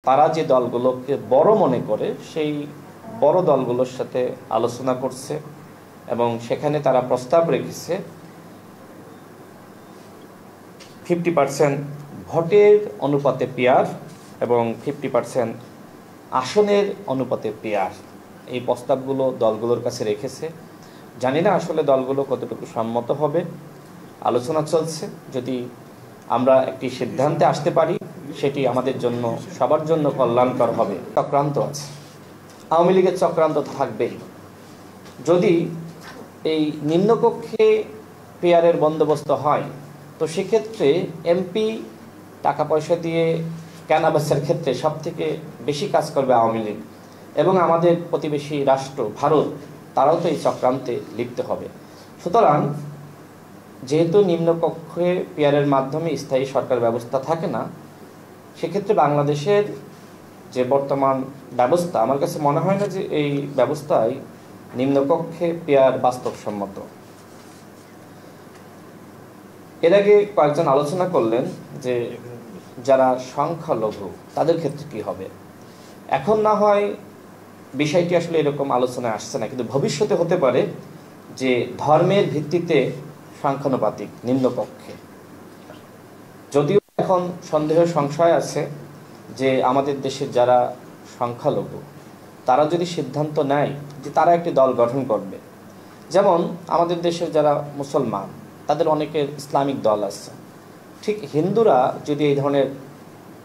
তারা যে দলগুলোকে বড় মনে করে সেই বড় দলগুলোর সাথে আলোচনা করছে এবং সেখানে তারা প্রস্তাব রেখেছে 50% ভোটের অনুপাতে পিয়ার এবং 50% আসনের অনুপাতে পিয়ার। এই প্রস্তাবগুলো দলগুলোর কাছে রেখেছে। জানি না আসলে দলগুলো কতটুকু সম্মত হবে, আলোচনা চলছে। যদি আমরা একটি সিদ্ধান্তে আসতে পারি সেটি আমাদের জন্য, সবার জন্য কল্যাণকর হবে। চক্রান্ত আছে, আওয়ামী লীগের চক্রান্ত থাকবেই। যদি এই নিম্নকক্ষে পেয়ারের বন্দোবস্ত হয় তো সেক্ষেত্রে এমপি টাকা পয়সা দিয়ে কেনাবেচার ক্ষেত্রে সবথেকে বেশি কাজ করবে আওয়ামী লীগ এবং আমাদের প্রতিবেশী রাষ্ট্র ভারত, তারাও তো এই চক্রান্তে লিপ্ত হবে। সুতরাং যেহেতু নিম্নকক্ষে পেয়ারের মাধ্যমে স্থায়ী সরকার ব্যবস্থা থাকে না, সেক্ষেত্রে বাংলাদেশের যে বর্তমান ব্যবস্থা, আমার কাছে মনে হয় না যে এই ব্যবস্থায় নিম্নকক্ষে পেয়ার বাস্তবসম্মত। এর আগে কয়েকজন আলোচনা করলেন যে যারা সংখ্যালঘু তাদের ক্ষেত্রে কি হবে। এখন না হয় বিষয়টি আসলে এরকম আলোচনায় আসছে না, কিন্তু ভবিষ্যতে হতে পারে যে ধর্মের ভিত্তিতে সংখ্যানুপাতিক নিম্নকক্ষে। যদিও এখন সন্দেহ সংশয় আছে যে আমাদের দেশের যারা সংখ্যালঘু তারা যদি সিদ্ধান্ত নেয় যে তারা একটি দল গঠন করবে, যেমন আমাদের দেশের যারা মুসলমান তাদের অনেকের ইসলামিক দল আছে, ঠিক হিন্দুরা যদি এই ধরনের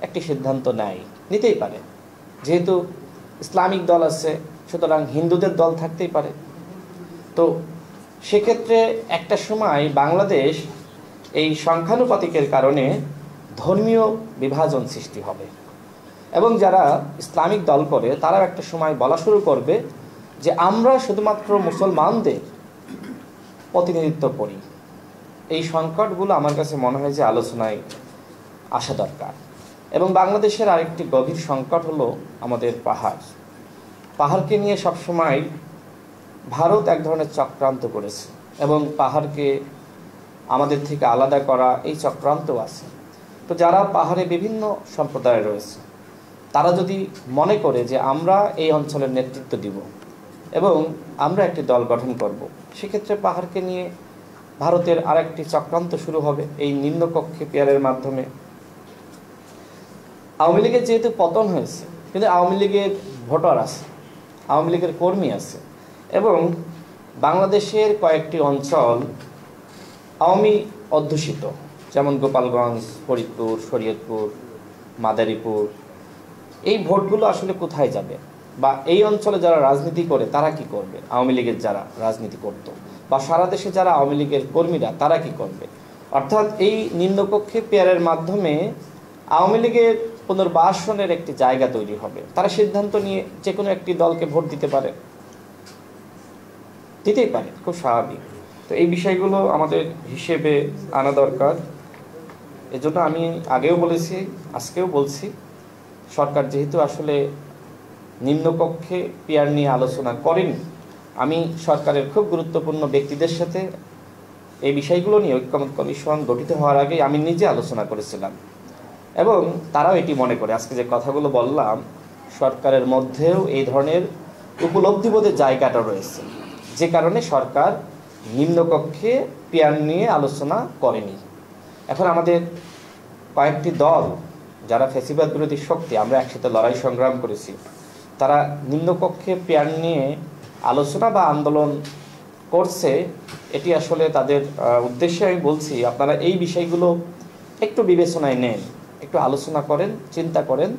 একটি সিদ্ধান্ত নেয়, নিতেই পারে। যেহেতু ইসলামিক দল আছে সুতরাং হিন্দুদের দল থাকতেই পারে। তো সেক্ষেত্রে একটা সময় বাংলাদেশ এই সংখ্যানুপাতিকের কারণে ধর্মীয় বিভাজন সৃষ্টি হবে এবং যারা ইসলামিক দল করে তারা একটা সময় বলা শুরু করবে যে আমরা শুধুমাত্র মুসলমানদের প্রতিনিধিত্ব করি। এই সংকটগুলো আমার কাছে মনে হয় যে আলোচনায় আসা দরকার। এবং বাংলাদেশের আরেকটি গভীর সংকট হলো আমাদের পাহাড়কে নিয়ে সবসময় ভারত এক ধরনের চক্রান্ত করেছে এবং পাহাড়কে আমাদের থেকে আলাদা করা এই চক্রান্ত আছে। তো যারা পাহাড়ে বিভিন্ন সম্প্রদায় রয়েছে তারা যদি মনে করে যে আমরা এই অঞ্চলের নেতৃত্ব দিব এবং আমরা একটি দল গঠন করব, সেক্ষেত্রে পাহাড়কে নিয়ে ভারতের আরেকটি চক্রান্ত শুরু হবে এই নিম্নকক্ষে পেয়ারের মাধ্যমে। আওয়ামী লীগের যেহেতু পতন হয়েছে, কিন্তু আওয়ামী লীগের ভোটার আছে, আওয়ামী লীগের কর্মী আছে এবং বাংলাদেশের কয়েকটি অঞ্চল আওয়ামী অধ্যুষিত, যেমন গোপালগঞ্জ, ফরিদপুর, শরীয়তপুর, মাদারীপুর। এই ভোটগুলো আসলে কোথায় যাবে বা এই অঞ্চলে যারা রাজনীতি করে তারা কি করবে, আওয়ামী লীগের যারা রাজনীতি করত বা সারা দেশে যারা আওয়ামী লীগের কর্মীরা তারা কি করবে। অর্থাৎ এই নিম্নকক্ষে পেয়ারের মাধ্যমে আওয়ামী লীগের পুনর্বাসনের একটি জায়গা তৈরি হবে। তারা সিদ্ধান্ত নিয়ে যে কোনো একটি দলকে ভোট দিতেই পারে, খুব স্বাভাবিক। তো এই বিষয়গুলো আমাদের হিসেবে আনা দরকার। এজন্য আমি আগেও বলেছি, আজকেও বলছি, সরকার যেহেতু আসলে নিম্নকক্ষে পেয়ার নিয়ে আলোচনা করেনি, আমি সরকারের খুব গুরুত্বপূর্ণ ব্যক্তিদের সাথে এই বিষয়গুলো নিয়ে ঐক্যমত কমিশন গঠিত হওয়ার আগে আমি নিজে আলোচনা করেছিলাম এবং তারাও এটি মনে করে। আজকে যে কথাগুলো বললাম, সরকারের মধ্যেও এই ধরনের উপলব্ধিবোধের জায়গাটা রয়েছে, যে কারণে সরকার নিম্নকক্ষে পেয়ার নিয়ে আলোচনা করেনি। এখন আমাদের কয়েকটি দল যারা ফ্যাসিবাদ বিরোধী শক্তি, আমরা একসাথে লড়াই সংগ্রাম করেছি, তারা নিম্নকক্ষে পেয়ার নিয়ে আলোচনা বা আন্দোলন করছে। এটি আসলে তাদের উদ্দেশ্যে আমি বলছি, আপনারা এই বিষয়গুলো একটু বিবেচনায় নেন, একটু আলোচনা করেন, চিন্তা করেন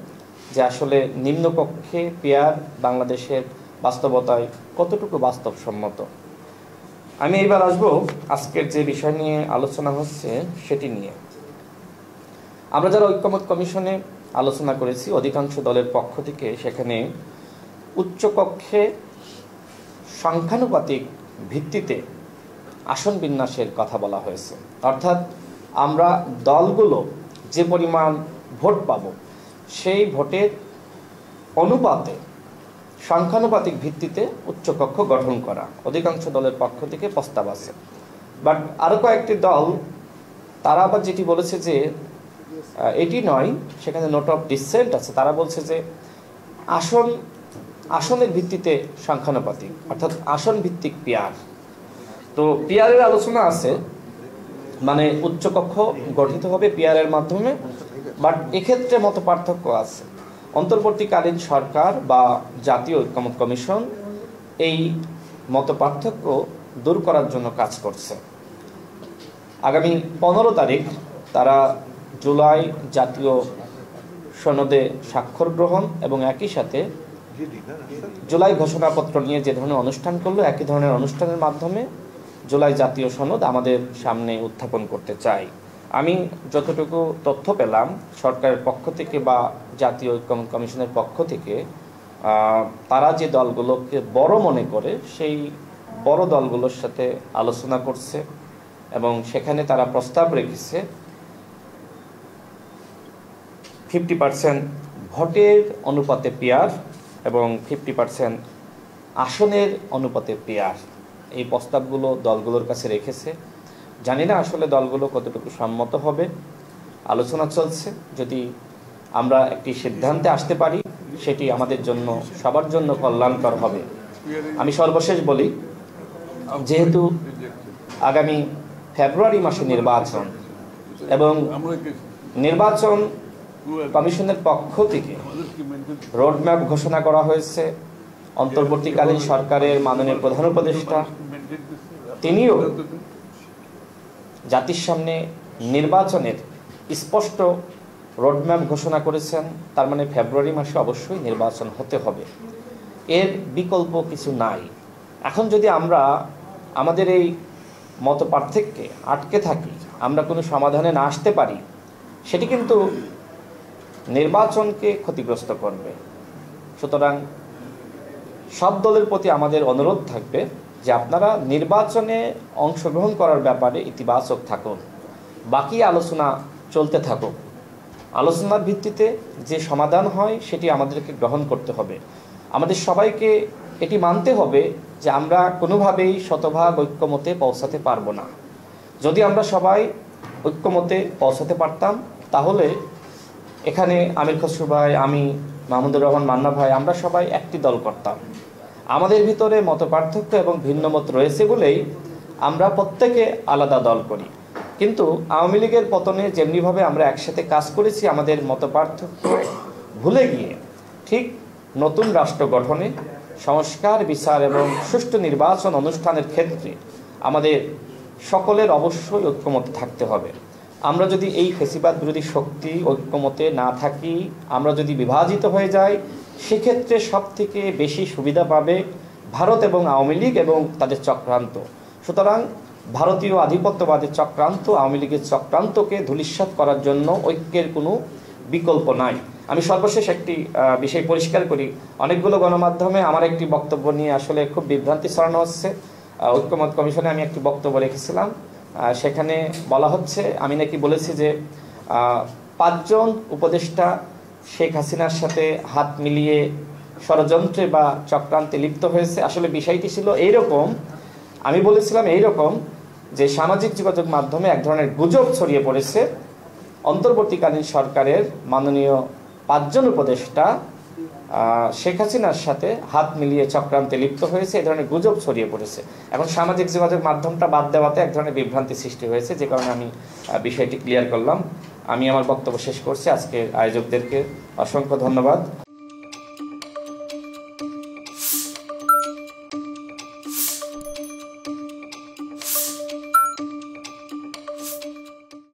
যে আসলে নিম্নকক্ষে পেয়ার বাংলাদেশের বাস্তবতায় কতটুকু বাস্তবসম্মত। আমি এবার আসবো আজকের যে বিষয় নিয়ে আলোচনা হচ্ছে সেটি নিয়ে। আমরা যারা ঐক্যমত কমিশনে আলোচনা করেছি অধিকাংশ দলের পক্ষ থেকে সেখানে উচ্চকক্ষে সংখ্যানুপাতিক ভিত্তিতে আসন বিন্যাসের কথা বলা হয়েছে। অর্থাৎ আমরা দলগুলো যে পরিমাণ ভোট পাব সেই ভোটের অনুপাতে সংখ্যানুপাতিক ভিত্তিতে উচ্চকক্ষ গঠন করা অধিকাংশ দলের পক্ষ থেকে প্রস্তাব আছে। বাট আরও কয়েকটি দল তারা আবার যেটি বলেছে যে এটি নয়, সেখানে নোট অফ ডিসেন্ট আছে। তারা বলছে যে আসনের ভিত্তিতে সংখ্যানুপাতিক, অর্থাৎ আসন ভিত্তিক পিয়ার। তো পিয়ারের আলোচনা আছে, মানে উচ্চকক্ষ গঠিত হবে পিয়ারের মাধ্যমে, বাট এক্ষেত্রে মত পার্থক্য আছে। অন্তর্বর্তীকালীন সরকার বা জাতীয় ঐক্যমত কমিশন এই মত পার্থক্য দূর করার জন্য কাজ করছে। আগামী 15 তারিখ তারা জুলাই জাতীয় সনদে স্বাক্ষর গ্রহণ এবং একই সাথে জুলাই ঘোষণাপত্র নিয়ে যে ধরনের অনুষ্ঠান করলো, একই ধরনের অনুষ্ঠানের মাধ্যমে জুলাই জাতীয় সনদ আমাদের সামনে উত্থাপন করতে চাই। আমি যতটুকু তথ্য পেলাম সরকারের পক্ষ থেকে বা জাতীয় ঐক্যমত কমিশনের পক্ষ থেকে, তারা যে দলগুলোকে বড় মনে করে সেই বড় দলগুলোর সাথে আলোচনা করছে এবং সেখানে তারা প্রস্তাব রেখেছে 50% ভোটের অনুপাতে পেয়ার এবং 50% আসনের অনুপাতে পেয়ার। এই প্রস্তাবগুলো দলগুলোর কাছে রেখেছে। জানি না আসলে দলগুলো কতটুকু সম্মত হবে, আলোচনা চলছে। যদি আমরা একটি সিদ্ধান্তে আসতে পারি সেটি আমাদের জন্য, সবার জন্য কল্যাণকর হবে। আমি সর্বশেষ বলি, যেহেতু আগামী ফেব্রুয়ারি মাসে নির্বাচন এবং নির্বাচন কমিশনের পক্ষ থেকে রোডম্যাপ ঘোষণা করা হয়েছে, অন্তর্বর্তীকালীন সরকারের মাননীয় প্রধান উপদেষ্টা তিনিও জাতির সামনে নির্বাচনের স্পষ্ট রোডম্যাপ ঘোষণা করেছেন। তার মানে ফেব্রুয়ারি মাসে অবশ্যই নির্বাচন হতে হবে, এর বিকল্প কিছু নাই। এখন যদি আমরা আমাদের এই মত পার্থক্যে আটকে থাকি, আমরা কোনো সমাধানে না আসতে পারি, সেটি কিন্তু নির্বাচনকে ক্ষতিগ্রস্ত করবে। সুতরাং সব দলের প্রতি আমাদের অনুরোধ থাকবে যে আপনারা নির্বাচনে অংশগ্রহণ করার ব্যাপারে ইতিবাচক থাকুন, বাকি আলোচনা চলতে থাকুক। আলোচনার ভিত্তিতে যে সমাধান হয় সেটি আমাদেরকে গ্রহণ করতে হবে। আমাদের সবাইকে এটি মানতে হবে যে আমরা কোনোভাবেই শতভাগ ঐক্যমতে পৌঁছাতে পারবো না। যদি আমরা সবাই ঐক্যমতে পৌঁছাতে পারতাম তাহলে এখানে আমির খসরু ভাই, আমি, মাহমুদুর রহমান মান্না ভাই, আমরা সবাই একটি দল করতাম। আমাদের ভিতরে মত পার্থক্য এবং ভিন্ন মত রয়েছে বলেই আমরা প্রত্যেকে আলাদা দল করি। কিন্তু আওয়ামী লীগের পতনে যেমনিভাবে আমরা একসাথে কাজ করেছি আমাদের মত পার্থক্য ভুলে গিয়ে ঠিক নতুন রাষ্ট্র গঠনে, সংস্কার, বিচার এবং সুষ্ঠু নির্বাচন অনুষ্ঠানের ক্ষেত্রে আমাদের সকলের অবশ্যই ঐক্যমতে থাকতে হবে। আমরা যদি এই ফেসিবাদ বিরোধী শক্তি ঐক্যমতে না থাকি, আমরা যদি বিভাজিত হয়ে যাই, সেক্ষেত্রে সবথেকে বেশি সুবিধা পাবে ভারত এবং আওয়ামী লীগ এবং তাদের চক্রান্ত। সুতরাং ভারতীয় আধিপত্যবাদের চক্রান্ত, আওয়ামী লীগের চক্রান্তকে ধূলিসাৎ করার জন্য ঐক্যের কোনো বিকল্প নাই। আমি সর্বশেষ একটি বিষয় পরিষ্কার করি, অনেকগুলো গণমাধ্যমে আমার একটি বক্তব্য নিয়ে আসলে খুব বিভ্রান্তি ছড়ানো হচ্ছে। ঐক্যমত কমিশনে আমি একটি বক্তব্য রেখেছিলাম, সেখানে বলা হচ্ছে আমি নাকি বলেছি যে 5 জন উপদেষ্টা শেখ হাসিনার সাথে হাত মিলিয়ে ষড়যন্ত্রে বা চক্রান্তে লিপ্ত হয়েছে। আসলে বিষয়টি ছিল এইরকম, আমি বলেছিলাম এইরকম যে সামাজিক যোগাযোগ মাধ্যমে এক ধরনের গুজব ছড়িয়ে পড়েছে, অন্তর্বর্তীকালীন সরকারের মাননীয় 5 জন উপদেষ্টা শেখ হাসিনার সাথে হাত মিলিয়ে চক্রান্তে লিপ্ত হয়েছে, এই ধরনের গুজব ছড়িয়ে পড়েছে। এখন সামাজিক যোগাযোগ মাধ্যমটা বাদ দেওয়াতে এক ধরনের বিভ্রান্তি সৃষ্টি হয়েছে, যে কারণে আমি বিষয়টি ক্লিয়ার করলাম। আমি আমার বক্তব্য শেষ করছি। আজকে আয়োজকদেরকে অসংখ্য ধন্যবাদ।